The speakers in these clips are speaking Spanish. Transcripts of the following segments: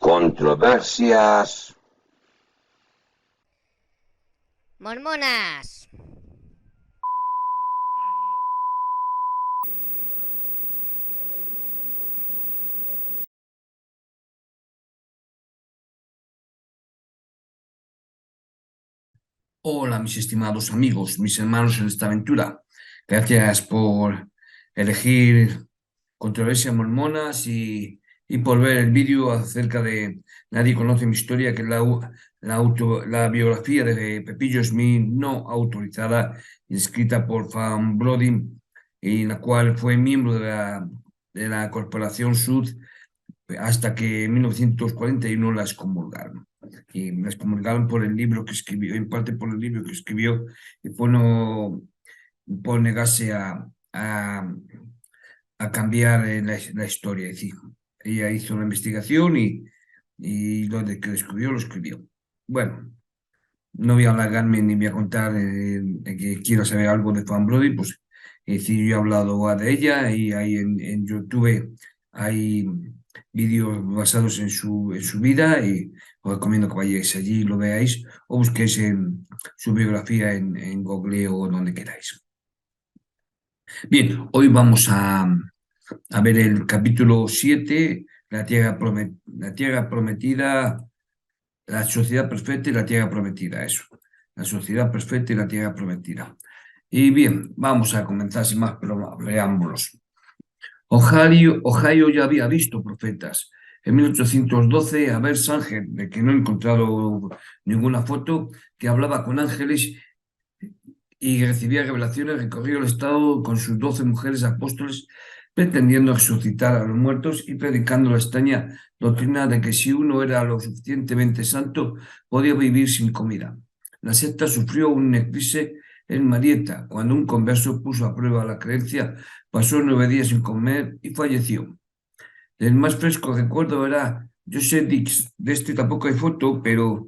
Controversias. Mormonas. Hola, mis estimados amigos, mis hermanos en esta aventura. Gracias por elegir Controversias Mormonas y por ver el vídeo acerca de Nadie conoce mi historia, que es la biografía de Pepillo Smith no autorizada y escrita por Fan Brody, y la cual fue miembro de la Corporación Sud hasta que en 1941 la excomulgaron. Y la excomulgaron por el libro que escribió, en parte por el libro que escribió, y por negarse a cambiar la historia. Es decir, ella hizo una investigación y lo de que descubrió, lo escribió. Bueno, no voy a alargarme ni voy a contar de que quiero saber algo de Fan Brody, pues es decir, yo he hablado de ella y ahí en YouTube hay vídeos basados en su vida, y os recomiendo que vayáis allí y lo veáis o busquéis en su biografía en Google o donde queráis. Bien, hoy vamos a ver el capítulo 7, la tierra prometida, la sociedad perfecta y la tierra prometida, eso. La sociedad perfecta y la tierra prometida. Y bien, vamos a comenzar sin más preámbulos. Ohio ya había visto profetas. En 1812, Abel Sanger, de que no he encontrado ninguna foto, que hablaba con ángeles y recibía revelaciones, recorrió el estado con sus 12 mujeres apóstoles, pretendiendo resucitar a los muertos y predicando la extraña doctrina de que si uno era lo suficientemente santo, podía vivir sin comida. La secta sufrió un eclipse en Marietta, cuando un converso puso a prueba la creencia, pasó 9 días sin comer y falleció. El más fresco recuerdo era Joseph Dix. De este tampoco hay foto, pero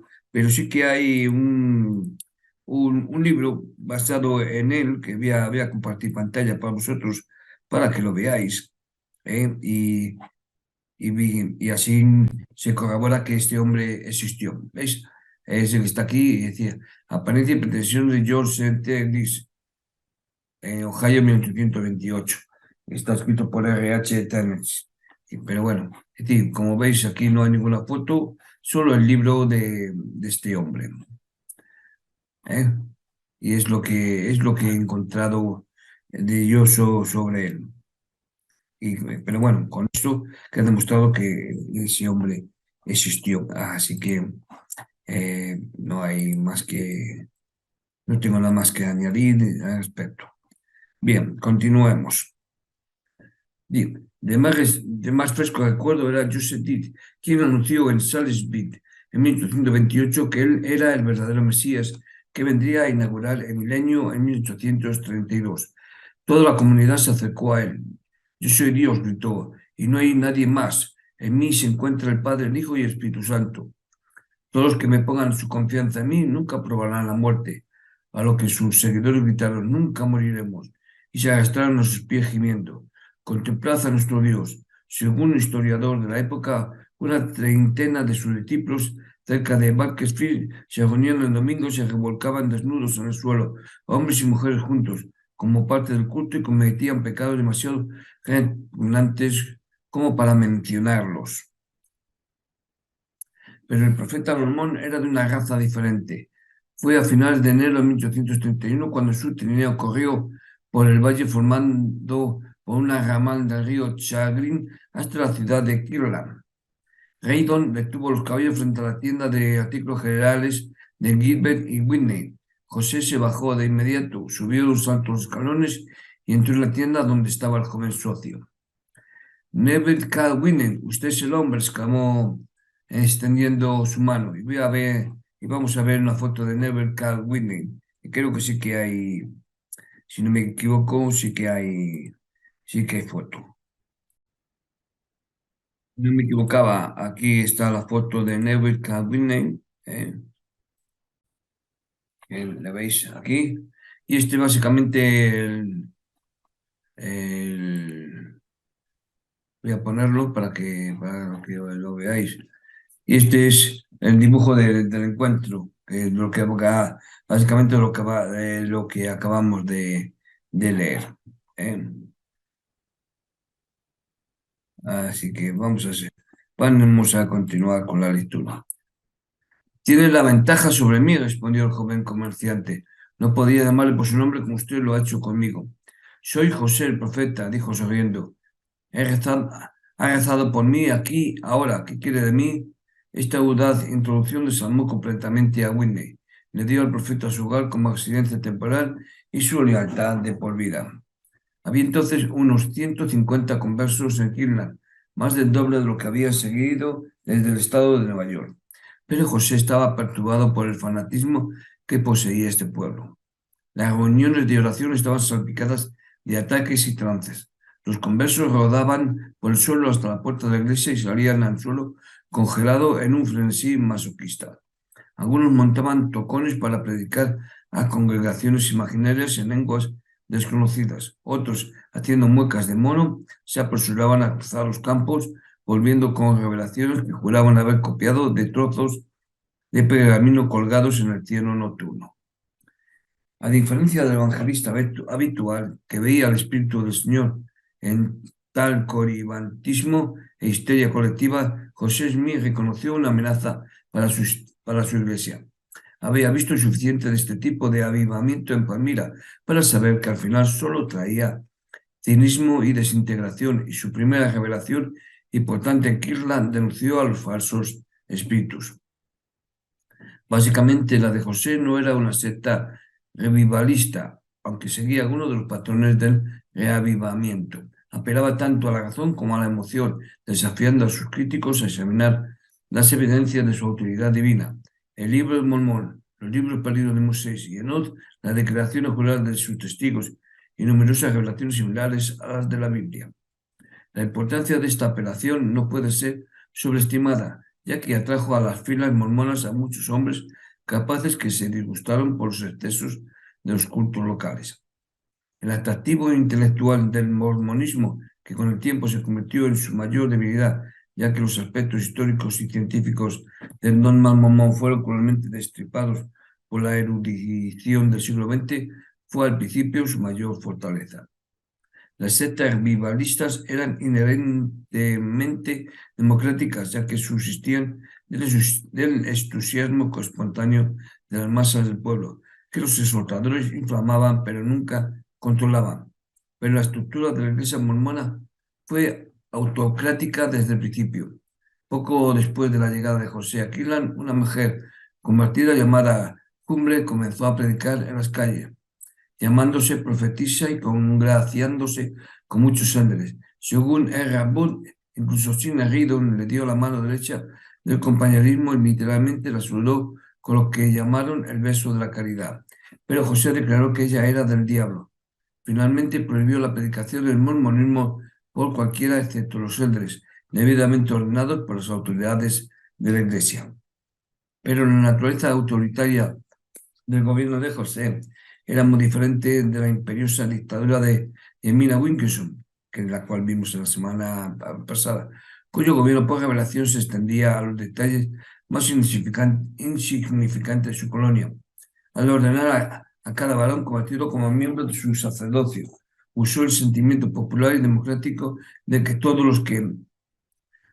sí que hay un libro basado en él que voy a compartir pantalla para vosotros para que lo veáis. ¿Eh? Y así se corrobora que este hombre existió. ¿Veis? Es el que está aquí y decía: apariencia y pretensión de George T. Dix en Ohio 1828. Está escrito por R.H. Tennessee. Pero bueno, es decir, como veis, aquí no hay ninguna foto, solo el libro de este hombre. ¿Eh? Y es lo que he encontrado de yo sobre él. Pero bueno, con esto que ha demostrado que ese hombre existió. Así que no tengo nada más que añadir al respecto. Bien, continuemos. Bien, de más fresco recuerdo era Joseph Dick, quien anunció en Salisbury en 1828 que él era el verdadero Mesías que vendría a inaugurar el milenio en 1832. Toda la comunidad se acercó a él. Yo soy Dios, gritó, y no hay nadie más. En mí se encuentra el Padre, el Hijo y el Espíritu Santo. Todos los que me pongan su confianza en mí nunca probarán la muerte. A lo que sus seguidores gritaron: nunca moriremos. Y se arrastraron a sus pies gimiendo: contemplad a nuestro Dios. Según un historiador de la época, una treintena de sus discípulos cerca de Bakersfield se reunían el domingo y se revolcaban desnudos en el suelo, hombres y mujeres juntos, como parte del culto, y cometían pecados demasiado repugnantes como para mencionarlos. Pero el profeta Mormón era de una raza diferente. Fue a finales de enero de 1831 cuando su trineo corrió por el valle formando por una ramal del río Chagrin hasta la ciudad de Kirtland. Gaydon detuvo los caballos frente a la tienda de artículos generales de Gilbert y Whitney. José se bajó de inmediato, subió los altos escalones y entró en la tienda donde estaba el joven socio. Neville Whitney, usted es el hombre, exclamó extendiendo su mano. Y vamos a ver una foto de Neville Whitney. Y creo que sí que hay, si no me equivoco, sí que hay foto. No me equivocaba, aquí está la foto de Neville Whitney. ¿La veis aquí? Y este básicamente voy a ponerlo para que lo veáis. Y este es el dibujo del encuentro, que es lo que básicamente lo que acabamos de leer. ¿Eh? Así que vamos a continuar con la lectura. Tiene la ventaja sobre mí, respondió el joven comerciante. No podía llamarle por su nombre como usted lo ha hecho conmigo. Soy José el profeta, dijo sonriendo. Ha rezado por mí aquí, ahora. ¿Qué quiere de mí? Esta audaz introducción desarmó completamente a Whitney. Le dio al profeta su hogar como residencia temporal y su lealtad de por vida. Había entonces unos 150 conversos en Kirtland, más del doble de lo que había seguido desde el estado de Nueva York. Pero José estaba perturbado por el fanatismo que poseía este pueblo. Las reuniones de oración estaban salpicadas de ataques y trances. Los conversos rodaban por el suelo hasta la puerta de la iglesia y salían al suelo congelado en un frenesí masoquista. Algunos montaban tocones para predicar a congregaciones imaginarias en lenguas desconocidas. Otros, haciendo muecas de mono, se apresuraban a cruzar los campos, volviendo con revelaciones que juraban haber copiado de trozos de pergamino colgados en el cielo nocturno. A diferencia del evangelista habitual, que veía al Espíritu del Señor en tal coribantismo e histeria colectiva, José Smith reconoció una amenaza para su iglesia. Había visto suficiente de este tipo de avivamiento en Palmira para saber que al final solo traía cinismo y desintegración, y su primera revelación importante en Kirtland denunció a los falsos espíritus. Básicamente, la de José no era una secta revivalista, aunque seguía algunos de los patrones del reavivamiento. Apelaba tanto a la razón como a la emoción, desafiando a sus críticos a examinar las evidencias de su autoridad divina. El libro de Mormón, los libros perdidos de Moisés y Enoch, la declaración ocular de sus testigos y numerosas revelaciones similares a las de la Biblia. La importancia de esta apelación no puede ser sobreestimada, ya que atrajo a las filas mormonas a muchos hombres capaces que se disgustaron por los excesos de los cultos locales. El atractivo intelectual del mormonismo, que con el tiempo se convirtió en su mayor debilidad, ya que los aspectos históricos y científicos del dogma mormón fueron cruelmente destripados por la erudición del siglo XX, fue al principio su mayor fortaleza. Las sectas revivalistas eran inherentemente democráticas, ya que subsistían del entusiasmo espontáneo de las masas del pueblo, que los exhortadores inflamaban pero nunca controlaban. Pero la estructura de la Iglesia mormona fue autocrática desde el principio. Poco después de la llegada de José a Kirtland, una mujer convertida llamada Cumbre comenzó a predicar en las calles llamándose profetisa y congraciándose con muchos ángeles. Según Rabbut, incluso sin Ridon le dio la mano derecha del compañerismo y literalmente la saludó con lo que llamaron el beso de la caridad. Pero José declaró que ella era del diablo. Finalmente prohibió la predicación del mormonismo por cualquiera excepto los ángeles, debidamente ordenados por las autoridades de la Iglesia. Pero la naturaleza autoritaria del gobierno de José era muy diferente de la imperiosa dictadura de Mina Wilkinson, que es la cual vimos en la semana pasada, cuyo gobierno por revelación se extendía a los detalles más insignificantes de su colonia, al ordenar a cada varón convertido como miembro de su sacerdocio. Usó el sentimiento popular y democrático de que todos los que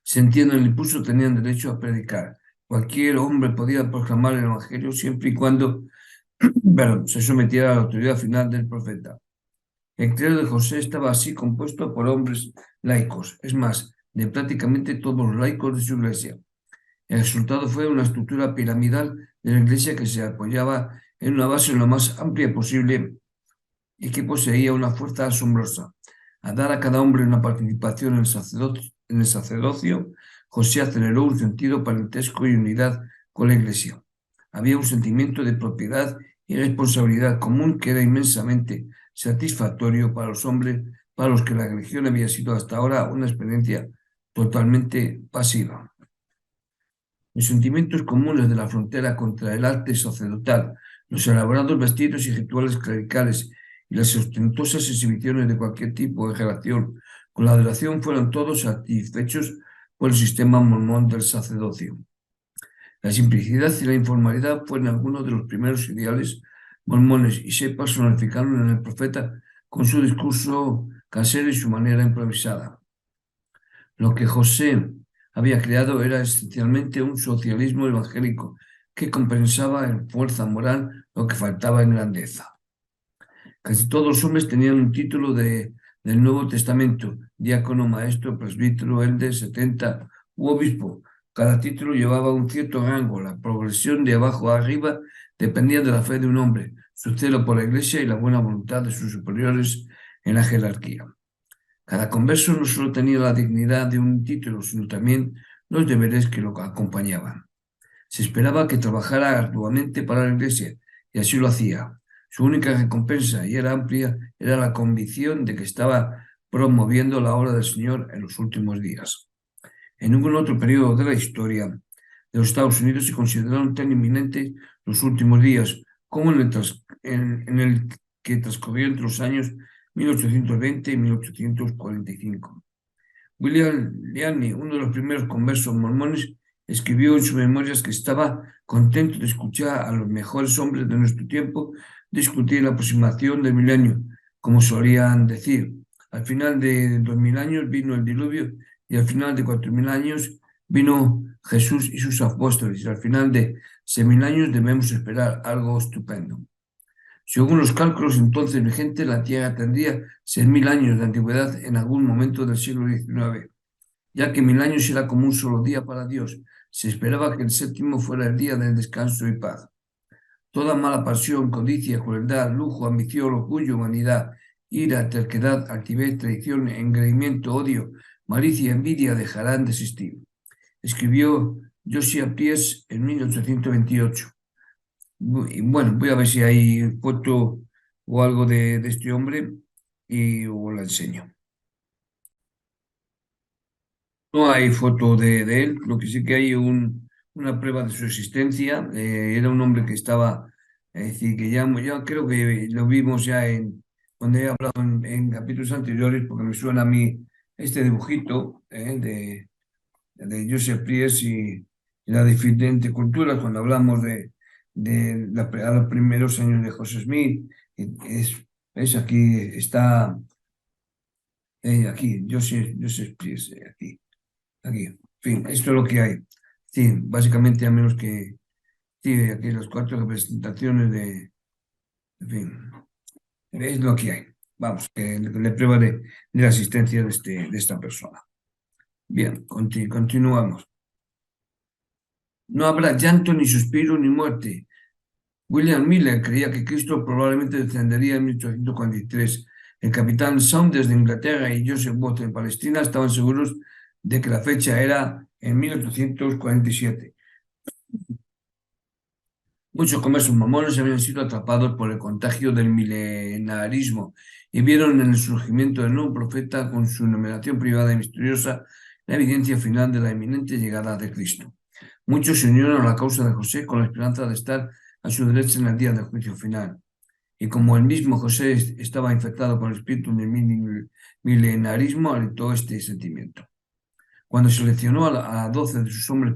sentían el impulso tenían derecho a predicar. Cualquier hombre podía proclamar el Evangelio siempre y cuando se sometiera a la autoridad final del profeta. El clero de José estaba así compuesto por hombres laicos, es más, de prácticamente todos los laicos de su iglesia. El resultado fue una estructura piramidal de la iglesia que se apoyaba en una base lo más amplia posible y que poseía una fuerza asombrosa. A dar a cada hombre una participación en el sacerdocio, José aceleró un sentido parentesco y unidad con la iglesia. Había un sentimiento de propiedad y responsabilidad común que era inmensamente satisfactorio para los hombres para los que la religión había sido hasta ahora una experiencia totalmente pasiva. Los sentimientos comunes de la frontera contra el arte sacerdotal, los elaborados vestidos y rituales clericales y las ostentosas exhibiciones de cualquier tipo de relación con la adoración fueron todos satisfechos por el sistema mormón del sacerdocio. La simplicidad y la informalidad fueron algunos de los primeros ideales mormones y se personificaron en el profeta con su discurso casero y su manera improvisada. Lo que José había creado era esencialmente un socialismo evangélico que compensaba en fuerza moral lo que faltaba en grandeza. Casi todos los hombres tenían un título del Nuevo Testamento: diácono, maestro, presbítero, elde, 70 u obispo. Cada título llevaba un cierto rango. La progresión de abajo a arriba dependía de la fe de un hombre, su celo por la iglesia y la buena voluntad de sus superiores en la jerarquía. Cada converso no solo tenía la dignidad de un título, sino también los deberes que lo acompañaban. Se esperaba que trabajara arduamente para la iglesia, y así lo hacía. Su única recompensa, y era amplia, era la convicción de que estaba promoviendo la obra del Señor en los últimos días. En ningún otro periodo de la historia de los Estados Unidos se consideraron tan inminentes los últimos días como en el que transcurrió entre los años 1820 y 1845. William Liane, uno de los primeros conversos mormones, escribió en sus memorias que estaba contento de escuchar a los mejores hombres de nuestro tiempo discutir la aproximación del milenio, como solían decir. Al final de 2000 años vino el diluvio y al final de 4000 años vino Jesús y sus apóstoles y al final de 6000 años debemos esperar algo estupendo. Según los cálculos entonces vigentes, la Tierra tendría 6000 años de antigüedad en algún momento del siglo XIX, ya que 1000 años era como un solo día para Dios. Se esperaba que el séptimo fuera el día del descanso y paz. Toda mala pasión, codicia, crueldad, lujo, ambición, orgullo, vanidad, ira, terquedad, altivez, traición, engreimiento, odio, malicia, envidia dejarán de existir. Escribió Josiah Priest en 1828. Y bueno, voy a ver si hay foto o algo de este hombre y os la enseño. No hay foto de él, lo que sí que hay una prueba de su existencia. Era un hombre que estaba, es decir, que ya creo que lo vimos ya cuando he hablado en capítulos anteriores, porque me suena a mí este dibujito de Joseph Priest y las diferentes culturas, cuando hablamos a los primeros años de José Smith. Es aquí, está aquí, Joseph Priest, aquí. Aquí, en fin, esto es lo que hay. Sí, básicamente, a menos que, sí, aquí las cuatro representaciones en fin, es lo que hay. Vamos, que le prueba de la existencia de esta persona. Bien, continuamos. No habrá llanto, ni suspiro, ni muerte. William Miller creía que Cristo probablemente descendería en 1843. El capitán Saunders de Inglaterra y Joseph Booth de Palestina estaban seguros de que la fecha era en 1847. Muchos conversos mormones habían sido atrapados por el contagio del milenarismo y vieron en el surgimiento del nuevo profeta con su numeración privada y misteriosa la evidencia final de la inminente llegada de Cristo. Muchos se unieron a la causa de José con la esperanza de estar a su derecha en el día del juicio final. Y como el mismo José estaba infectado con el espíritu del milenarismo, alentó este sentimiento. Cuando seleccionó a 12 de sus hombres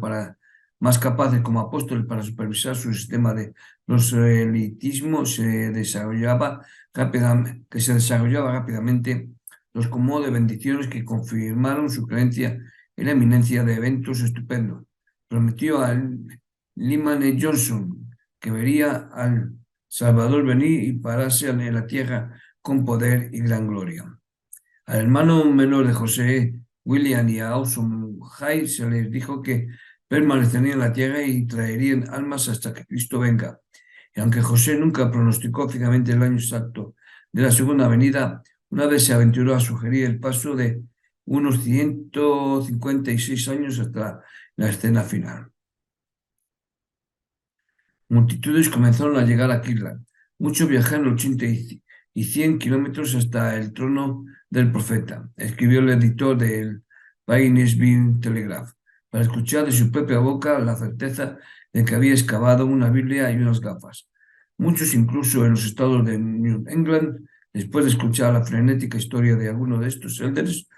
más capaces como apóstoles para supervisar su sistema de proselitismo, que se desarrollaba rápidamente, los colmó de bendiciones que confirmaron su creencia en la eminencia de eventos estupendos. Prometió a Lyman E. Johnson que vería al Salvador venir y pararse en la tierra con poder y gran gloria. Al hermano menor de José, William, y a Awesome High se les dijo que permanecerían en la tierra y traerían almas hasta que Cristo venga. Y aunque José nunca pronosticó fijamente el año exacto de la segunda venida, una vez se aventuró a sugerir el paso de unos 156 años hasta la escena final. Multitudes comenzaron a llegar a Kirtland. Muchos viajaron 80 y 100 kilómetros hasta el trono del profeta, escribió el editor del Painesville Telegraph, para escuchar de su propia boca la certeza de que había excavado una Biblia y unas gafas. Muchos, incluso en los estados de New England, después de escuchar la frenética historia de alguno de estos elders,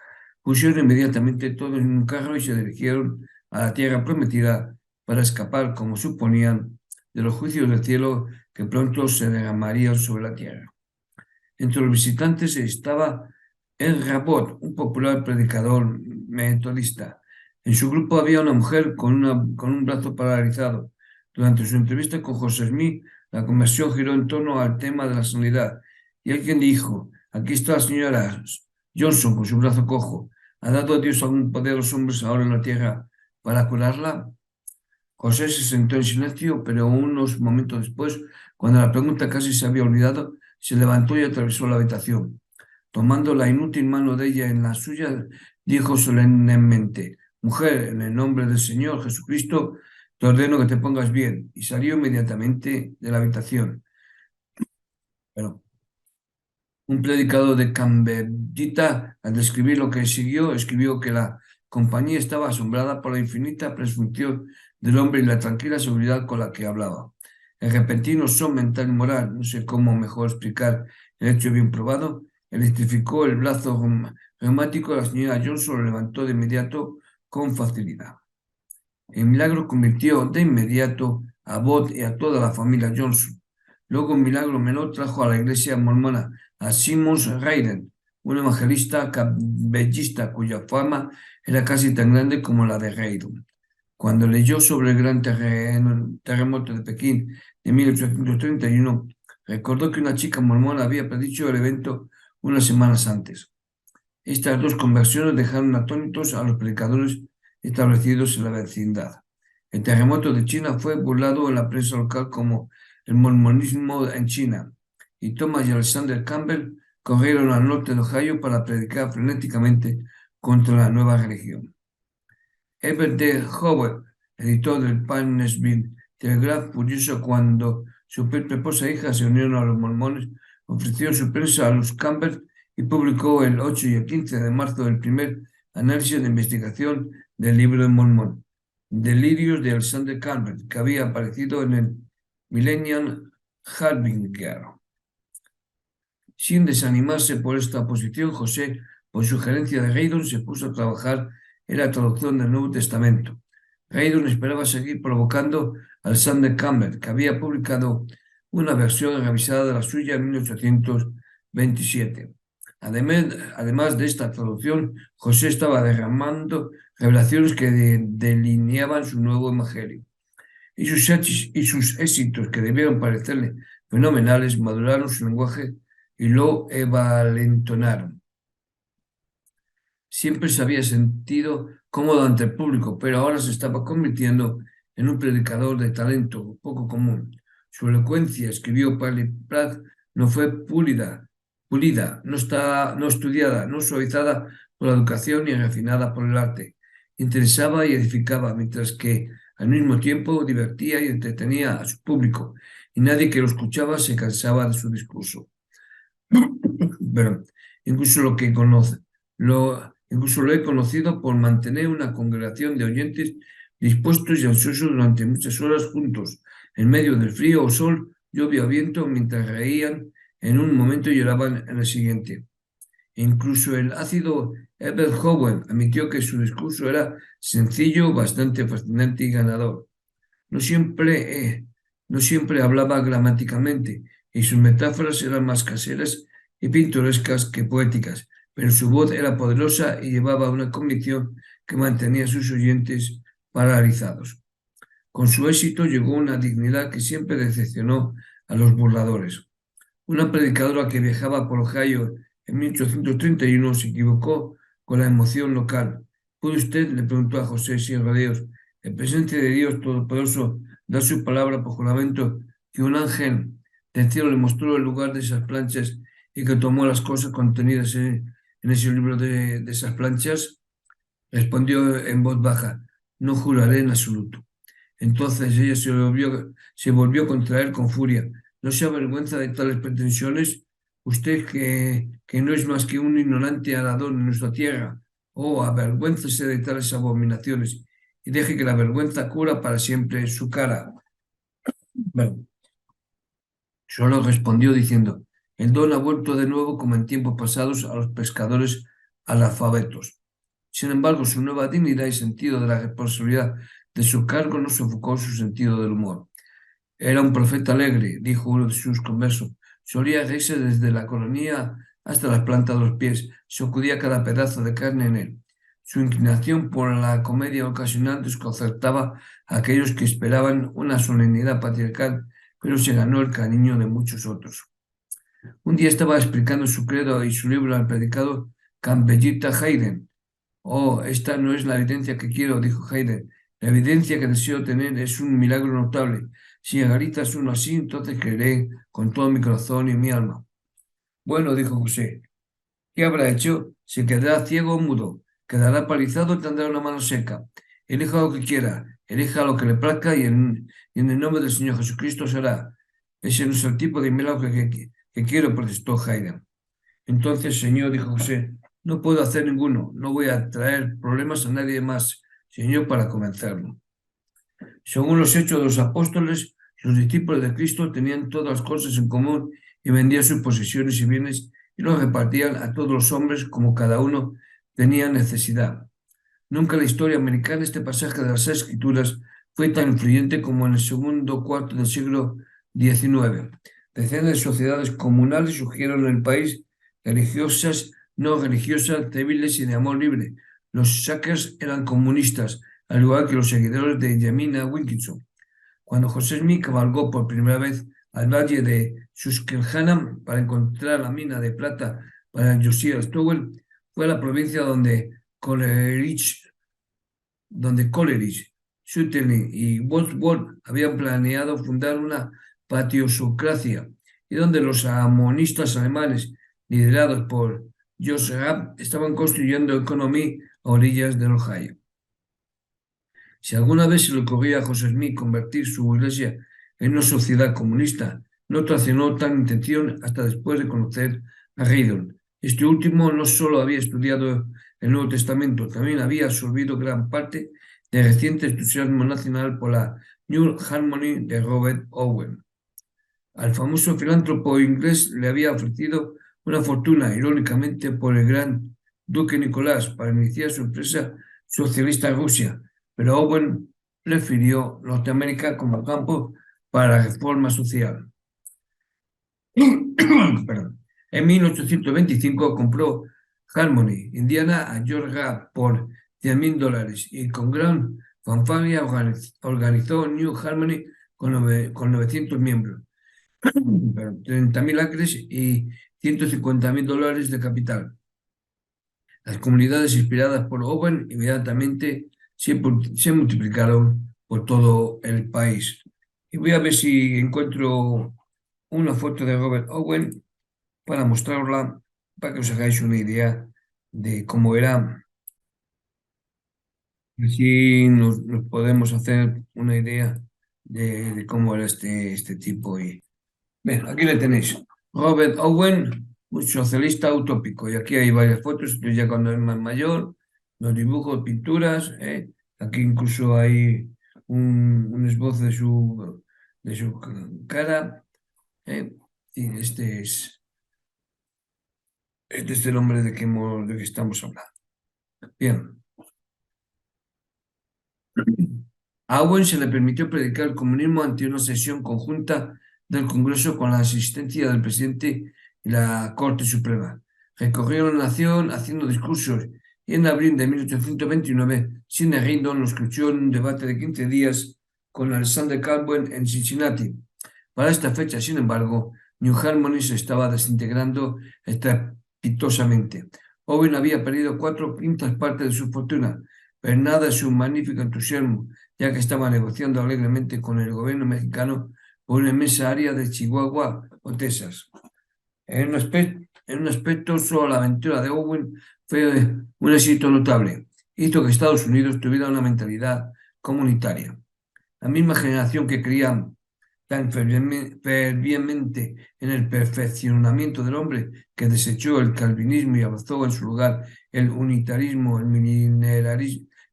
pusieron inmediatamente todo en un carro y se dirigieron a la tierra prometida para escapar, como suponían, de los juicios del cielo que pronto se derramarían sobre la tierra. Entre los visitantes estaba El Rabot, un popular predicador metodista. En su grupo había una mujer con un brazo paralizado. Durante su entrevista con José Smith, la conversación giró en torno al tema de la sanidad. Y alguien dijo, aquí está la señora Johnson con su brazo cojo. ¿Ha dado Dios algún poder a los hombres ahora en la tierra para curarla? José se sentó en silencio, pero unos momentos después, cuando la pregunta casi se había olvidado, se levantó y atravesó la habitación. Tomando la inútil mano de ella en la suya, dijo solemnemente, Mujer, en el nombre del Señor Jesucristo, te ordeno que te pongas bien. Y salió inmediatamente de la habitación. Pero un predicador de Cambridgita, al describir lo que siguió, escribió que la compañía estaba asombrada por la infinita presunción del hombre y la tranquila seguridad con la que hablaba. El repentino son mental y moral, no sé cómo mejor explicar el hecho bien probado, electrificó el brazo reumático de la señora Johnson, lo levantó de inmediato con facilidad. El milagro convirtió de inmediato a Bot y a toda la familia Johnson. Luego un milagro menor trajo a la iglesia mormona a Simmons Reiden, un evangelista cabellista cuya fama era casi tan grande como la de Reiden. Cuando leyó sobre el gran terremoto de Pekín de 1831, recordó que una chica mormona había predicho el evento unas semanas antes. Estas dos conversiones dejaron atónitos a los predicadores establecidos en la vecindad. El terremoto de China fue burlado en la prensa local como el mormonismo en China, y Thomas y Alexander Campbell corrieron al norte de Ohio para predicar frenéticamente contra la nueva religión. Herbert D. Hoover, editor del Painesville Telegraph, furioso cuando su esposa e hija se unieron a los mormones, ofreció su prensa a los Campbell y publicó el 8 y el 15 de marzo el primer análisis de investigación del libro de Mormón, Delirios de Alexander Campbell, que había aparecido en el Millennium Harbinger. Sin desanimarse por esta oposición, José, por sugerencia de Reydon, se puso a trabajar en la traducción del Nuevo Testamento. Reydon esperaba seguir provocando a Alexander Campbell, que había publicado una versión revisada de la suya en 1827. Además de esta traducción, José estaba derramando revelaciones que delineaban su nuevo evangelio. Y sus éxitos, que debieron parecerle fenomenales, maduraron su lenguaje y lo evalentonaron. Siempre se había sentido cómodo ante el público, pero ahora se estaba convirtiendo en un predicador de talento poco común. Su elocuencia, escribió Parley Pratt, no fue pulida, no estudiada, no suavizada por la educación ni refinada por el arte. Interesaba y edificaba, mientras que al mismo tiempo divertía y entretenía a su público, y nadie que lo escuchaba se cansaba de su discurso. Pero incluso incluso lo he conocido por mantener una congregación de oyentes dispuestos y ansiosos durante muchas horas juntos, en medio del frío o sol, lluvia o viento, mientras reían en un momento y lloraban en el siguiente. Incluso el ácido Herbert Hoover admitió que su discurso era sencillo, bastante fascinante y ganador. No siempre hablaba gramáticamente, y sus metáforas eran más caseras y pintorescas que poéticas, pero su voz era poderosa y llevaba una convicción que mantenía a sus oyentes paralizados. Con su éxito llegó una dignidad que siempre decepcionó a los burladores. Una predicadora que viajaba por Ohio en 1831 se equivocó con la emoción local. ¿Puede usted, le preguntó a José sin rodeos, en presencia de Dios Todopoderoso, dar su palabra por juramento que un ángel del cielo le mostró el lugar de esas planchas y que tomó las cosas contenidas en ese libro de esas planchas? Respondió en voz baja, no juraré en absoluto. Entonces ella se volvió contra él con furia. ¿No se avergüenza de tales pretensiones? Usted que no es más que un ignorante arador en nuestra tierra. Oh, avergüéncese de tales abominaciones y deje que la vergüenza cubra para siempre su cara. Bueno, solo respondió diciendo, el don ha vuelto de nuevo como en tiempos pasados a los pescadores analfabetos. Sin embargo, su nueva dignidad y sentido de la responsabilidad de su cargo no sofocó su sentido del humor. Era un profeta alegre, dijo uno de sus conversos. Solía reírse desde la coronilla hasta las plantas de los pies. Sacudía cada pedazo de carne en él. Su inclinación por la comedia ocasional desconcertaba a aquellos que esperaban una solemnidad patriarcal, pero se ganó el cariño de muchos otros. Un día estaba explicando su credo y su libro al predicador Campbellita Hayden. Oh, esta no es la evidencia que quiero, dijo Hayden. La evidencia que deseo tener es un milagro notable. Si agaritas uno así, entonces creeré con todo mi corazón y mi alma. Bueno, dijo José, ¿qué habrá hecho? Se quedará ciego o mudo, quedará paralizado y tendrá una mano seca. Elija lo que quiera, elija lo que le plazca y en el nombre del Señor Jesucristo será. Ese no es el tipo de milagro que quiero, protestó Hayden. Entonces, Señor, dijo José, no puedo hacer ninguno, no voy a traer problemas a nadie más, Señor, para convencerlo. Según los hechos de los apóstoles, los discípulos de Cristo tenían todas las cosas en común y vendían sus posesiones y bienes y los repartían a todos los hombres como cada uno tenía necesidad. Nunca en la historia americana este pasaje de las Escrituras fue tan influyente como en el segundo cuarto del siglo XIX. Decenas de sociedades comunales surgieron en el país, religiosas, no religiosas, civiles y de amor libre. Los Shackers eran comunistas, al igual que los seguidores de Yamina Wilkinson. Cuando José Smith cabalgó por primera vez al valle de Susquehanna para encontrar la mina de plata para Josiah Stowell, fue a la provincia donde Coleridge, Suetonius y Wordsworth habían planeado fundar una patiosocracia y donde los amonistas alemanes, liderados por Joseph Rapp, estaban construyendo economía a orillas del Ohio. Si alguna vez se le ocurría a José Smith convertir su iglesia en una sociedad comunista, no traicionó tal intención hasta después de conocer a Haydn. Este último no solo había estudiado el Nuevo Testamento, también había absorbido gran parte del reciente entusiasmo nacional por la New Harmony de Robert Owen. Al famoso filántropo inglés le había ofrecido una fortuna, irónicamente, por el gran duque Nicolás para iniciar su empresa socialista en Rusia, pero Owen prefirió Norteamérica como campo para la reforma social. En 1825 compró Harmony, Indiana, a George Rapp por $100,000 y con gran fanfarria organizó New Harmony con 900 miembros, 30,000 acres y $150,000 de capital. Las comunidades inspiradas por Owen inmediatamente se multiplicaron por todo el país. Y voy a ver si encuentro una foto de Robert Owen para mostrarla, para que os hagáis una idea de cómo era. Así nos podemos hacer una idea de cómo era este tipo. Y, bien, aquí le tenéis. Robert Owen, un socialista utópico. Y aquí hay varias fotos, esto ya cuando es más mayor, los dibujos, pinturas. Aquí incluso hay un esbozo de su cara. Y este es el hombre de que estamos hablando. Bien. A Owen se le permitió predicar el comunismo ante una sesión conjunta del Congreso con la asistencia del presidente y la Corte Suprema. Recorrió la nación haciendo discursos y en abril de 1829, Sidney Rigdon lo escuchó en un debate de 15 días con Alexander Caldwell en Cincinnati. Para esta fecha, sin embargo, New Harmony se estaba desintegrando estrepitosamente. Owen había perdido 4/5 partes de su fortuna, pero nada de su magnífico entusiasmo, ya que estaba negociando alegremente con el gobierno mexicano por una inmensa área de Chihuahua o Texas. En un aspecto, solo la aventura de Owen fue un éxito notable. Hizo que Estados Unidos tuviera una mentalidad comunitaria. La misma generación que creía tan fervientemente en el perfeccionamiento del hombre que desechó el calvinismo y abrazó en su lugar el unitarismo, el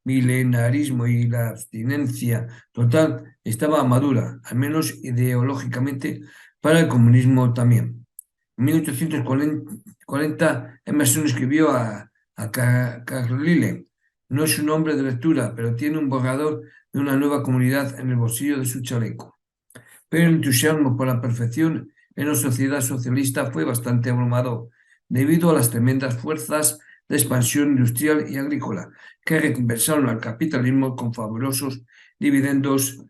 milenarismo y la abstinencia total, estaba madura, al menos ideológicamente, para el comunismo también. En 1840, Emerson escribió a Carlyle: No es un hombre de lectura, pero tiene un borrador de una nueva comunidad en el bolsillo de su chaleco. Pero el entusiasmo por la perfección en la sociedad socialista fue bastante abrumador, debido a las tremendas fuerzas de expansión industrial y agrícola que recompensaron al capitalismo con fabulosos dividendos.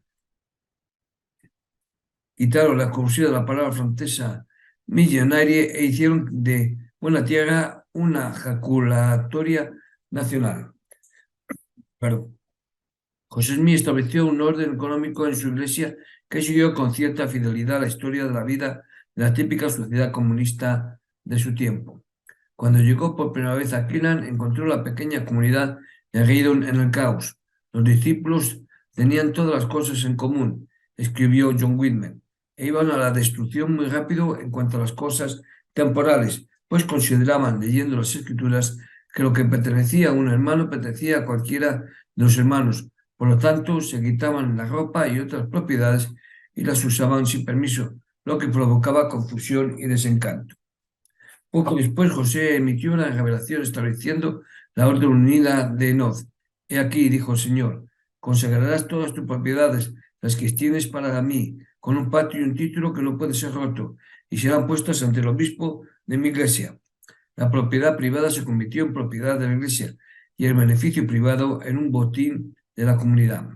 Quitaron la cursiva de la palabra francesa millonarie e hicieron de Buena Tierra una jaculatoria nacional. Perdón. José Smith estableció un orden económico en su iglesia que siguió con cierta fidelidad la historia de la vida de la típica sociedad comunista de su tiempo. Cuando llegó por primera vez a Cleveland, encontró la pequeña comunidad de Reydon en el caos. Los discípulos tenían todas las cosas en común, escribió John Whitman, e iban a la destrucción muy rápido en cuanto a las cosas temporales, pues consideraban, leyendo las escrituras, que lo que pertenecía a un hermano pertenecía a cualquiera de los hermanos. Por lo tanto, se quitaban la ropa y otras propiedades y las usaban sin permiso, lo que provocaba confusión y desencanto. Poco después, José emitió una revelación estableciendo la orden unida de Enoch. He aquí, dijo el Señor, consagrarás todas tus propiedades, las que tienes para mí, con un pacto y un título que no puede ser roto, y serán puestas ante el obispo de mi iglesia. La propiedad privada se convirtió en propiedad de la iglesia y el beneficio privado en un botín de la comunidad.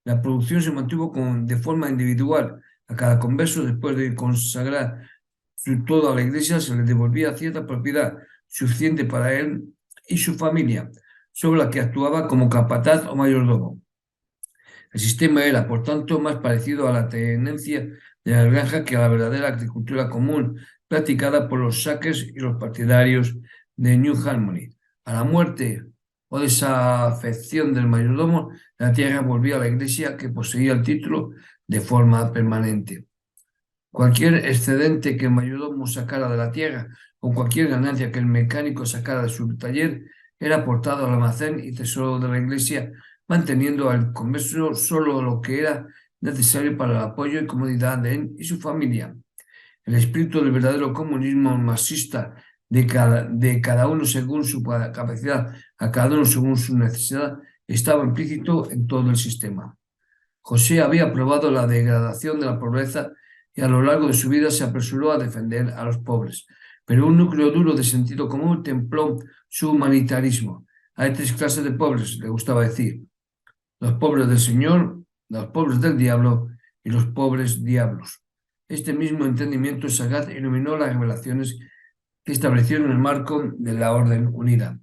La producción se mantuvo de forma individual. A cada converso, después de consagrar todo a la iglesia, se le devolvía cierta propiedad suficiente para él y su familia, sobre la que actuaba como capataz o mayordomo. El sistema era, por tanto, más parecido a la tenencia de la granja que a la verdadera agricultura común practicada por los saques y los partidarios de New Harmony. A la muerte o desafección del mayordomo, la tierra volvía a la iglesia que poseía el título de forma permanente. Cualquier excedente que el mayordomo sacara de la tierra o cualquier ganancia que el mecánico sacara de su taller era aportado al almacén y tesoro de la iglesia, manteniendo al converso solo lo que era necesario para el apoyo y comodidad de él y su familia. El espíritu del verdadero comunismo marxista de cada uno según su capacidad, a cada uno según su necesidad, estaba implícito en todo el sistema. José había probado la degradación de la pobreza y a lo largo de su vida se apresuró a defender a los pobres. Pero un núcleo duro de sentido común templó su humanitarismo. Hay tres clases de pobres, le gustaba decir: los pobres del Señor, los pobres del diablo y los pobres diablos. Este mismo entendimiento sagaz iluminó las revelaciones que establecieron el marco de la orden unida.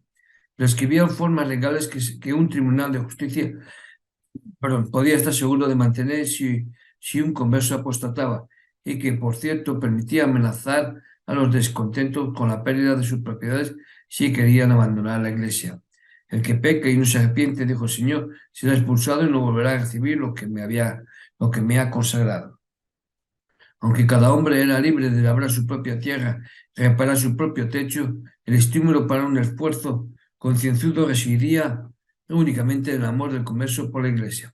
Prescribían formas legales que un tribunal de justicia podía estar seguro de mantener si un converso apostataba y que, por cierto, permitía amenazar a los descontentos con la pérdida de sus propiedades si querían abandonar la iglesia. El que peca y no se arrepiente, dijo el Señor, será expulsado y no volverá a recibir lo que me ha consagrado. Aunque cada hombre era libre de labrar su propia tierra, reparar su propio techo, el estímulo para un esfuerzo concienzudo residiría únicamente en el amor del comercio por la iglesia.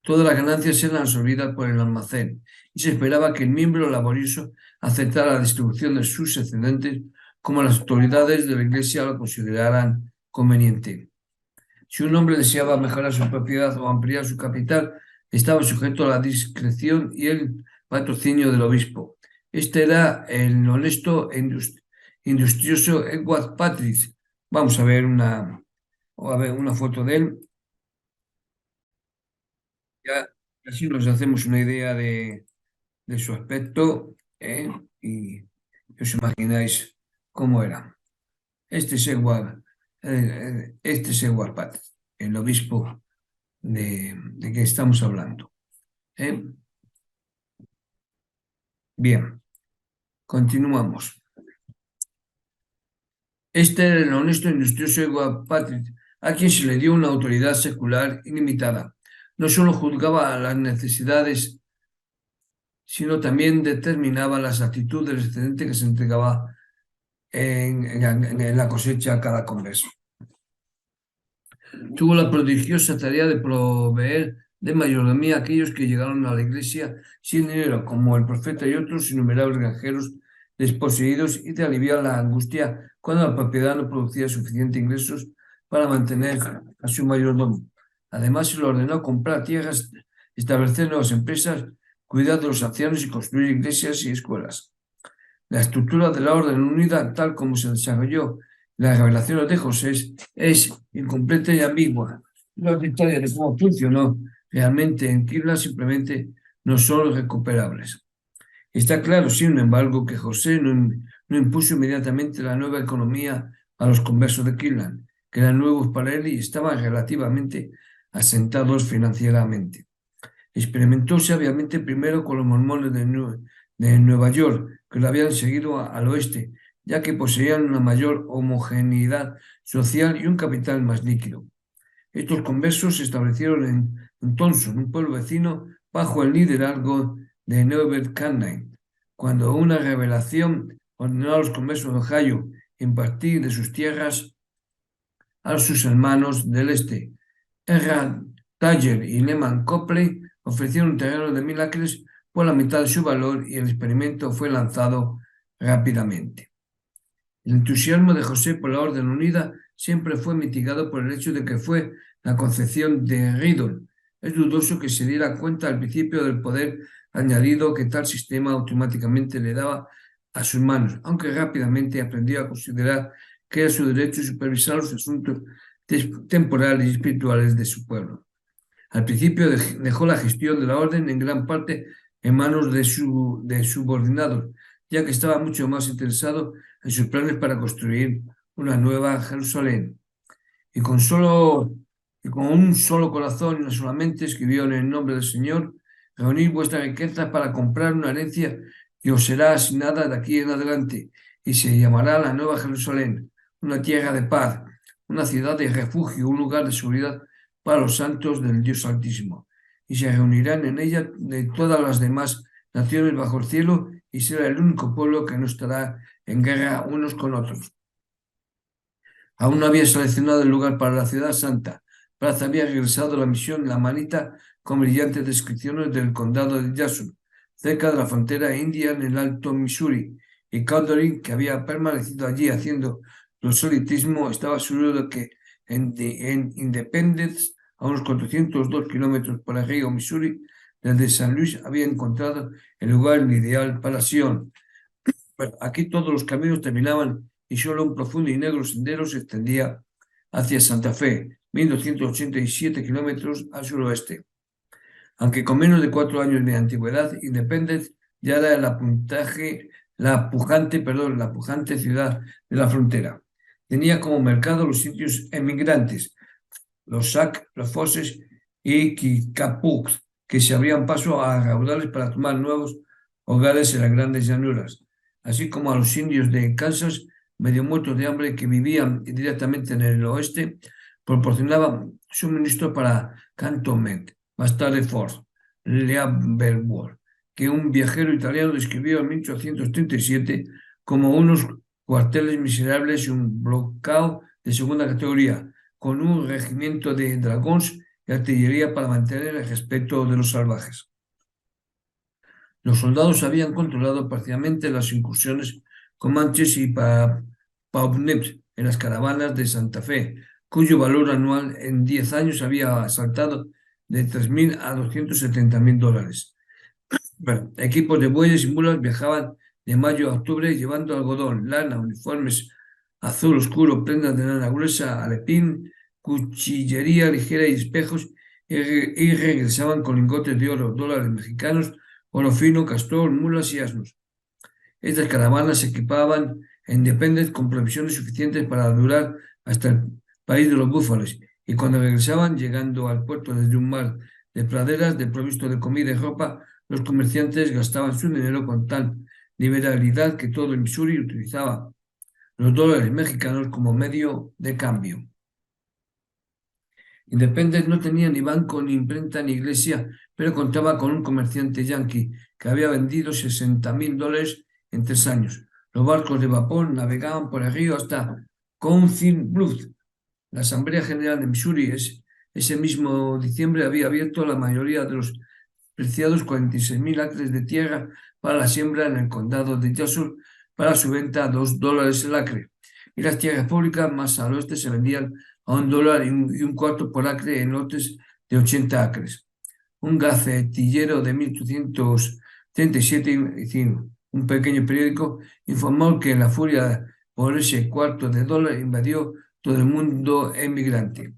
Todas las ganancias eran absorbidas por el almacén y se esperaba que el miembro laborioso aceptara la distribución de sus excedentes como las autoridades de la iglesia lo consideraran conveniente. Si un hombre deseaba mejorar su propiedad o ampliar su capital, estaba sujeto a la discreción y el patrocinio del obispo. Este era el honesto e industrioso Edward Patrick. Vamos a ver una foto de él. Ya así nos hacemos una idea de su aspecto, ¿eh? Y os imagináis cómo era. Este es Edward Patrick, el obispo de que estamos hablando. ¿Eh? Bien, continuamos. Este era el honesto e industrioso Edward Patrick, a quien se le dio una autoridad secular ilimitada. No solo juzgaba las necesidades, sino también determinaba las actitudes del excedente que se entregaba en la cosecha a cada converso. Tuvo la prodigiosa tarea de proveer de mayordomía a aquellos que llegaron a la iglesia sin dinero, como el profeta y otros innumerables granjeros desposeídos, y de aliviar la angustia cuando la propiedad no producía suficientes ingresos para mantener a su mayordomo. Además, se le ordenó comprar tierras, establecer nuevas empresas, cuidar de los ancianos y construir iglesias y escuelas. La estructura de la Orden Unida, tal como se desarrolló en las revelaciones de José, es incompleta y ambigua. Los detalles de cómo funcionó realmente en Kirla simplemente no son recuperables. Está claro, sin embargo, que José no impuso inmediatamente la nueva economía a los conversos de Kirlan, que eran nuevos para él y estaban relativamente asentados financieramente. Experimentó sabiamente primero con los mormones de Nueva York, que lo habían seguido al oeste, ya que poseían una mayor homogeneidad social y un capital más líquido. Estos conversos se establecieron en Thompson, un pueblo vecino, bajo el liderazgo de Neubert Canine, cuando una revelación ordenó a los conversos de Ohio impartir de sus tierras a sus hermanos del este. Errad Thayer y Lehman Copley ofrecieron un terreno de 1000 acres por la mitad de su valor y el experimento fue lanzado rápidamente. El entusiasmo de José por la Orden Unida siempre fue mitigado por el hecho de que fue la concepción de Riddle. Es dudoso que se diera cuenta al principio del poder añadido que tal sistema automáticamente le daba a sus manos, aunque rápidamente aprendió a considerar que era su derecho supervisar los asuntos temporales y espirituales de su pueblo. Al principio dejó la gestión de la orden en gran parte en manos de subordinados, ya que estaba mucho más interesado en sus planes para construir una nueva Jerusalén. Y con un solo corazón y una sola mente escribió en el nombre del Señor: reunid vuestras riquezas para comprar una herencia que os será asignada de aquí en adelante, y se llamará la Nueva Jerusalén, una tierra de paz, una ciudad de refugio, un lugar de seguridad para los santos del Dios Altísimo. Y se reunirán en ella de todas las demás naciones bajo el cielo, y será el único pueblo que no estará en guerra unos con otros. Aún no había seleccionado el lugar para la ciudad santa. Pratt había regresado a la misión La Manita con brillantes descripciones del condado de Jackson, cerca de la frontera india en el Alto Missouri, y Cowdery, que había permanecido allí haciendo proselitismo, estaba seguro de que en Independence, a unos 402 kilómetros por el río Missouri, desde San Luis, había encontrado el lugar ideal para Sion. Bueno, aquí todos los caminos terminaban y solo un profundo y negro sendero se extendía hacia Santa Fe, 1287 kilómetros al suroeste. Aunque con menos de 4 años de antigüedad, Independence ya era la pujante ciudad de la frontera. Tenía como mercado los sitios emigrantes, los Sac, los Fosses y Kickapoo, que se abrían paso a raudales para tomar nuevos hogares en las grandes llanuras, así como a los indios de Kansas, medio muertos de hambre, que vivían directamente en el oeste, proporcionaban suministro para Cantonment, más tarde Fort Leavenworth, que un viajero italiano describió en 1837 como unos cuarteles miserables y un bloqueo de segunda categoría, con un regimiento de dragones y artillería para mantener el respeto de los salvajes. Los soldados habían controlado parcialmente las incursiones comanches y pawnee en las caravanas de Santa Fe, cuyo valor anual en 10 años había saltado de $3,000 a $270,000. Bueno, equipos de bueyes y mulas viajaban de mayo a octubre llevando algodón, lana, uniformes azul oscuro, prendas de lana gruesa, alepín, cuchillería ligera y espejos, y regresaban con lingotes de oro, dólares mexicanos, oro fino, castor, mulas y asnos. Estas caravanas se equipaban en Independence con provisiones suficientes para durar hasta el país de los búfalos, y cuando regresaban, llegando al puerto desde un mar de praderas, desprovisto de comida y ropa, los comerciantes gastaban su dinero con tal liberalidad que todo el Missouri utilizaba los dólares mexicanos como medio de cambio. Independence no tenía ni banco, ni imprenta, ni iglesia, pero contaba con un comerciante yanqui que había vendido $60,000 en 3 años. Los barcos de vapor navegaban por el río hasta Council Bluffs. La Asamblea General de Missouri ese mismo diciembre había abierto la mayoría de los preciados 46,000 acres de tierra para la siembra en el condado de Jackson para su venta a $2 el acre. Y las tierras públicas más al oeste se vendían a $1 y un cuarto por acre en lotes de 80 acres. Un gacetillero de 1837, un pequeño periódico, informó que la furia por ese cuarto de dólar invadió todo el mundo emigrante.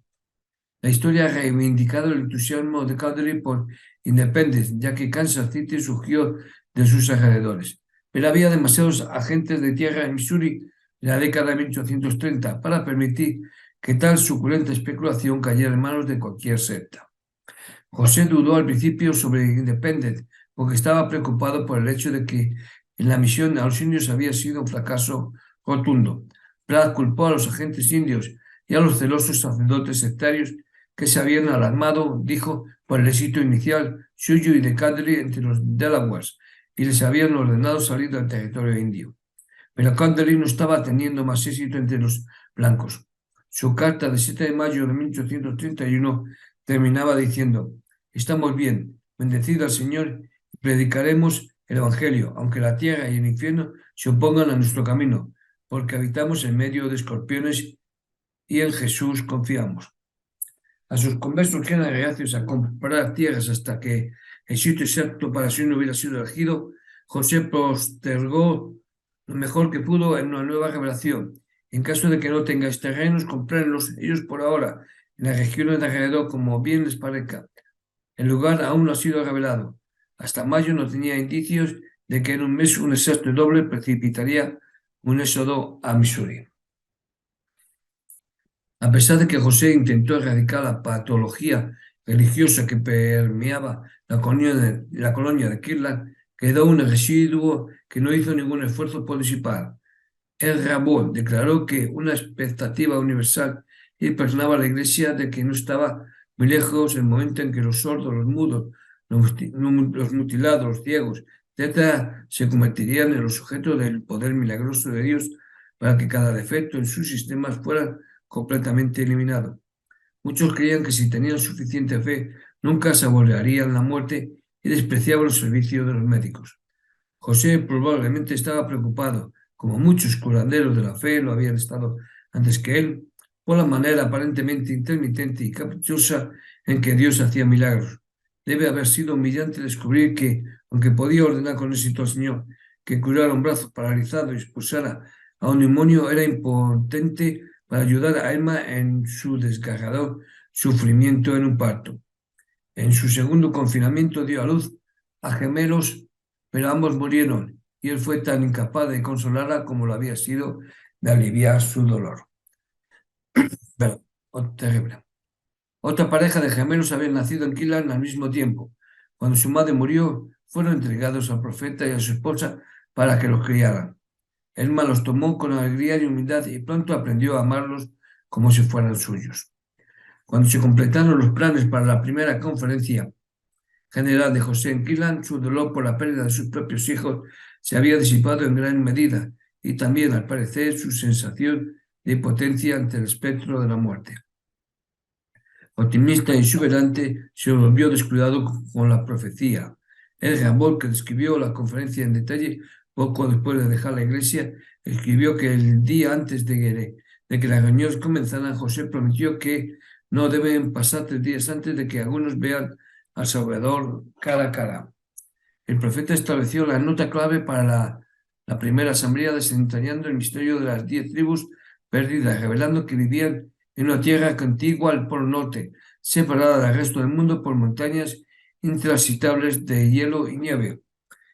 La historia ha reivindicado el entusiasmo de Cowdery por Independence, ya que Kansas City surgió de sus alrededores. Pero había demasiados agentes de tierra en Missouri en la década de 1830 para permitir que tal suculenta especulación cayera en manos de cualquier secta. José dudó al principio sobre Independence porque estaba preocupado por el hecho de que en la misión a los indios había sido un fracaso rotundo. Pratt culpó a los agentes indios y a los celosos sacerdotes sectarios que se habían alarmado, dijo, por el éxito inicial suyo y de Cowdery entre los Delawares y les habían ordenado salir del territorio indio. Pero Cowdery no estaba teniendo más éxito entre los blancos. Su carta de 7 de mayo de 1831 terminaba diciendo: «Estamos bien, bendecido al Señor, y predicaremos el Evangelio, aunque la tierra y el infierno se opongan a nuestro camino, porque habitamos en medio de escorpiones y en Jesús confiamos». A sus conversos que eran reacios a comprar tierras hasta que el sitio exacto para sí no hubiera sido elegido, José postergó lo mejor que pudo en una nueva revelación. En caso de que no tengáis terrenos, comprenlos ellos por ahora en las regiones de alrededor como bien les parezca. El lugar aún no ha sido revelado. Hasta mayo no tenía indicios de que en un mes un exército doble precipitaría un éxodo a Missouri. A pesar de que José intentó erradicar la patología religiosa que permeaba la colonia de Kirtland, quedó un residuo que no hizo ningún esfuerzo por disipar. El Rabón declaró que una expectativa universal impregnaba a la Iglesia de que no estaba muy lejos el momento en que los sordos, los mudos, los mutilados, los ciegos, etc., se convertirían en los sujetos del poder milagroso de Dios para que cada defecto en sus sistemas fuera completamente eliminado. Muchos creían que si tenían suficiente fe, nunca saborearían la muerte y despreciaban los servicios de los médicos. José probablemente estaba preocupado, como muchos curanderos de la fe lo habían estado antes que él, por la manera aparentemente intermitente y caprichosa en que Dios hacía milagros. Debe haber sido humillante descubrir que, aunque podía ordenar con éxito al Señor que curara un brazo paralizado y expulsara a un demonio, era impotente para ayudar a Emma en su desgarrador sufrimiento en un parto. En su segundo confinamiento dio a luz a gemelos, pero ambos murieron, y él fue tan incapaz de consolarla como lo había sido de aliviar su dolor. Pero, terrible. Otra pareja de gemelos había nacido en Kirtland al mismo tiempo. Cuando su madre murió, fueron entregados al profeta y a su esposa para que los criaran. Elma los tomó con alegría y humildad y pronto aprendió a amarlos como si fueran suyos. Cuando se completaron los planes para la primera conferencia general de José en Kirtland, su dolor por la pérdida de sus propios hijos se había disipado en gran medida y también, al parecer, su sensación de impotencia ante el espectro de la muerte. Optimista y exuberante, se volvió descuidado con la profecía. El Rabón, que describió la conferencia en detalle poco después de dejar la iglesia, escribió que el día antes de que las reuniones comenzaran, José prometió que no deben pasar 3 días antes de que algunos vean al Salvador cara a cara. El profeta estableció la nota clave para la primera asamblea, desentrañando el misterio de las 10 tribus perdidas, revelando que vivían en una tierra contigua al Polo Norte, separada del resto del mundo por montañas intransitables de hielo y nieve.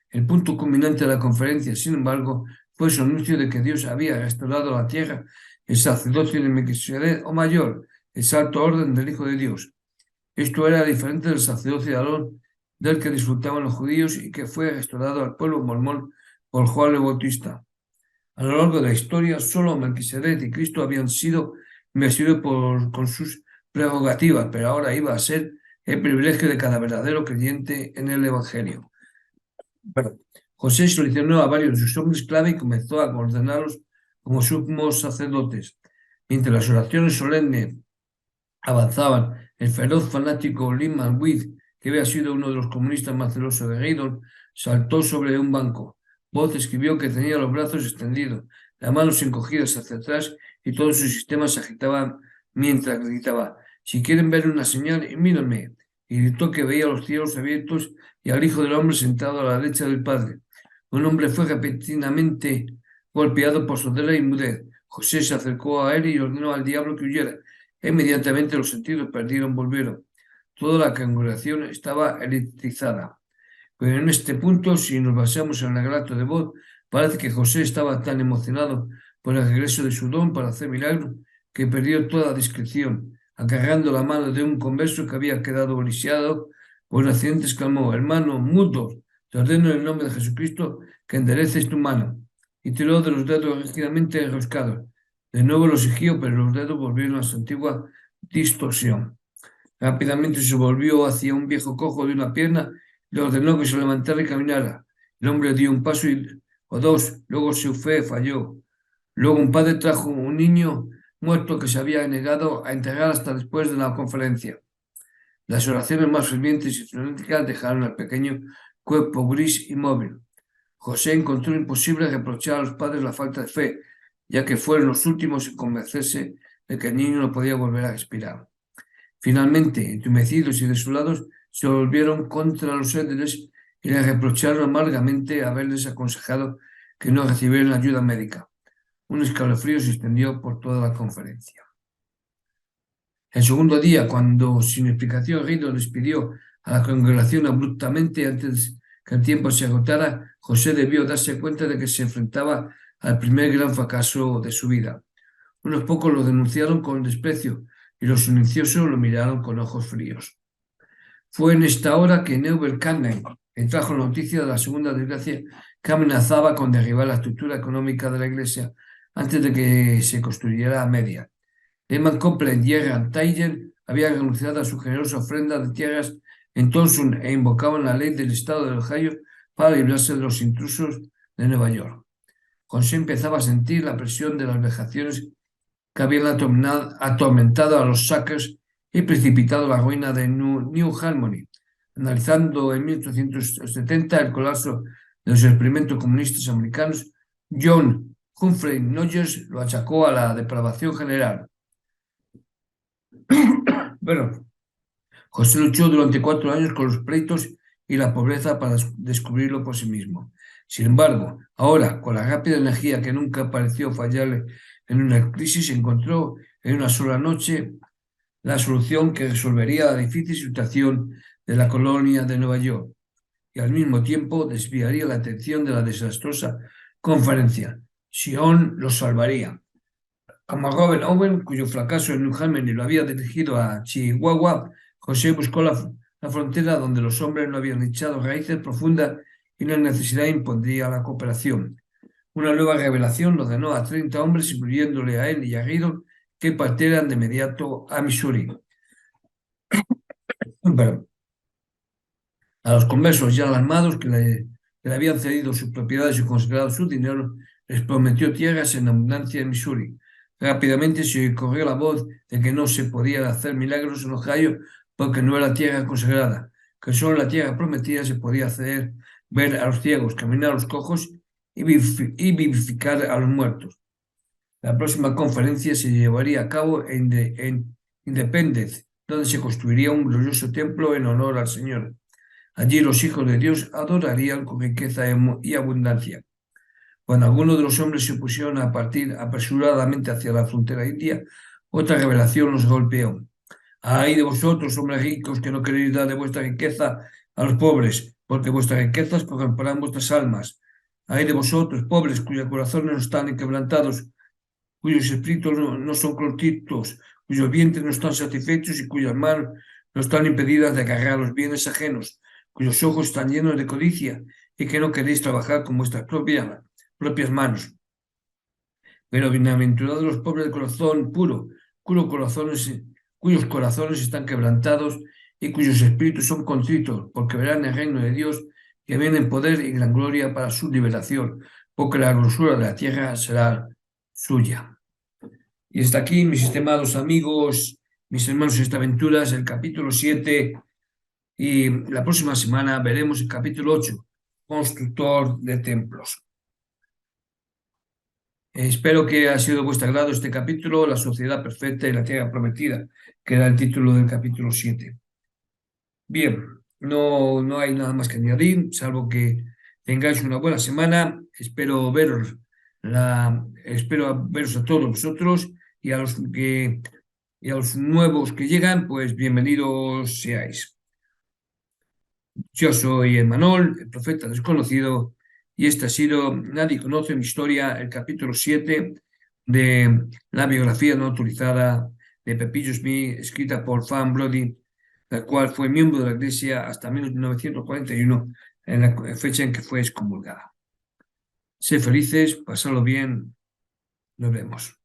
El punto culminante de la conferencia, sin embargo, fue su anuncio de que Dios había restaurado la tierra, el sacerdocio de Melquisedec o mayor, el alto orden del Hijo de Dios. Esto era diferente del sacerdocio de Aarón, del que disfrutaban los judíos y que fue restaurado al pueblo mormón por Juan el Bautista. A lo largo de la historia, solo Melquisedec y Cristo habían sido investidos con sus prerrogativas, pero ahora iba a ser el privilegio de cada verdadero creyente en el Evangelio. Pero José seleccionó a varios de sus hombres clave y comenzó a ordenarlos como sumos sacerdotes. Mientras las oraciones solemnes avanzaban, el feroz fanático Lyman Witt, que había sido uno de los comunistas más celosos de Gaydon, saltó sobre un banco. Booth escribió que tenía los brazos extendidos, las manos encogidas hacia atrás y todo su sistema se agitaba mientras gritaba: si quieren ver una señal, mírenme. Y gritó que veía los cielos abiertos y al Hijo del Hombre sentado a la derecha del Padre. Un hombre fue repentinamente golpeado por sordera y mudez. José se acercó a él y ordenó al diablo que huyera. Inmediatamente los sentidos perdieron, volvieron. Toda la congregación estaba electrizada. Pero en este punto, si nos basamos en el relato de voz, parece que José estaba tan emocionado por el regreso de su don para hacer milagros que perdió toda discreción. Agarrando la mano de un converso que había quedado lisiado por un accidente, exclamó: hermano Mulder, te ordeno en el nombre de Jesucristo que endereces tu mano. Y tiró de los dedos rígidamente enroscados. De nuevo lo exigió, pero los dedos volvieron a su antigua distorsión. Rápidamente se volvió hacia un viejo cojo de una pierna, le ordenó que se levantara y caminara. El hombre dio un paso o dos, luego su fe falló. Luego un padre trajo un niño muerto que se había negado a enterrar hasta después de la conferencia. Las oraciones más fervientes y frenéticas dejaron al pequeño cuerpo gris y móvil. José encontró imposible reprochar a los padres la falta de fe, ya que fueron los últimos en convencerse de que el niño no podía volver a respirar. Finalmente, entumecidos y desolados, se volvieron contra los líderes y les reprocharon amargamente haberles aconsejado que no recibieran ayuda médica. Un escalofrío se extendió por toda la conferencia. El segundo día, cuando sin explicación Rido despidió a la congregación abruptamente antes que el tiempo se agotara, José debió darse cuenta de que se enfrentaba al primer gran fracaso de su vida. Unos pocos lo denunciaron con desprecio y los silenciosos lo miraron con ojos fríos. Fue en esta hora que Neuber Canning trajo la noticia de la segunda desgracia que amenazaba con derribar la estructura económica de la Iglesia antes de que se construyera a media. Lehman Copeland y Gerhard Tiger habían renunciado a su generosa ofrenda de tierras en Tulsa e invocaban la ley del estado de Ohio para librarse de los intrusos de Nueva York. José empezaba a sentir la presión de las vejaciones que habían atormentado a los Sackers y precipitado la ruina de New Harmony. Analizando en 1870 el colapso de los experimentos comunistas americanos, John Humphrey Noyes lo achacó a la depravación general. Bueno, José luchó durante 4 años con los pleitos y la pobreza para descubrirlo por sí mismo. Sin embargo, ahora, con la rápida energía que nunca pareció fallarle en una crisis, encontró en una sola noche la solución que resolvería la difícil situación de la colonia de Nueva York y al mismo tiempo desviaría la atención de la desastrosa conferencia. Sion lo salvaría. Como Robert Owen, cuyo fracaso en New Harmony lo había dirigido a Chihuahua, José buscó la frontera donde los hombres no habían echado raíces profundas y la necesidad impondría la cooperación. Una nueva revelación ordenó a 30 hombres, incluyéndole a él y a Riddle, que partieran de inmediato a Missouri. Pero a los conversos ya alarmados que le habían cedido sus propiedades y consagrado su dinero, les prometió tierras en abundancia en Missouri. Rápidamente se corrió la voz de que no se podía hacer milagros en Ohio porque no era tierra consagrada, que solo en la tierra prometida se podía hacer ver a los ciegos, caminar a los cojos y vivificar a los muertos. La próxima conferencia se llevaría a cabo en Independence, donde se construiría un glorioso templo en honor al Señor. Allí los hijos de Dios adorarían con riqueza y abundancia. Cuando algunos de los hombres se pusieron a partir apresuradamente hacia la frontera india, otra revelación los golpeó. ¡Ay de vosotros, hombres ricos, que no queréis dar de vuestra riqueza a los pobres, porque vuestras riquezas corromperán vuestras almas! ¡Ay de vosotros, pobres, cuyos corazones no están quebrantados, cuyos espíritus no son contritos, cuyos vientres no están satisfechos y cuyas manos no están impedidas de agarrar los bienes ajenos, cuyos ojos están llenos de codicia y que no queréis trabajar con vuestras propias manos! Pero bienaventurados los pobres de corazón puro, cuyos corazones están quebrantados y cuyos espíritus son contritos, porque verán el reino de Dios que viene en poder y gran gloria para su liberación, porque la grosura de la tierra será suya. Y hasta aquí, mis estimados amigos, mis hermanos en esta aventura, es el capítulo 7, y la próxima semana veremos el capítulo 8, constructor de templos. Espero que haya sido de vuestro agrado este capítulo, La sociedad perfecta y la tierra prometida, que era el título del capítulo 7. Bien, no hay nada más que añadir, salvo que tengáis una buena semana. Espero veros a todos vosotros y a los nuevos que llegan, pues bienvenidos seáis. Yo soy Emanol, el profeta desconocido, y este ha sido Nadie conoce mi historia, el capítulo 7 de la biografía no autorizada de Pepillo Smith, escrita por Fan Brody, la cual fue miembro de la Iglesia hasta 1941, en la fecha en que fue excomulgada. Sé felices, pasadlo bien, nos vemos.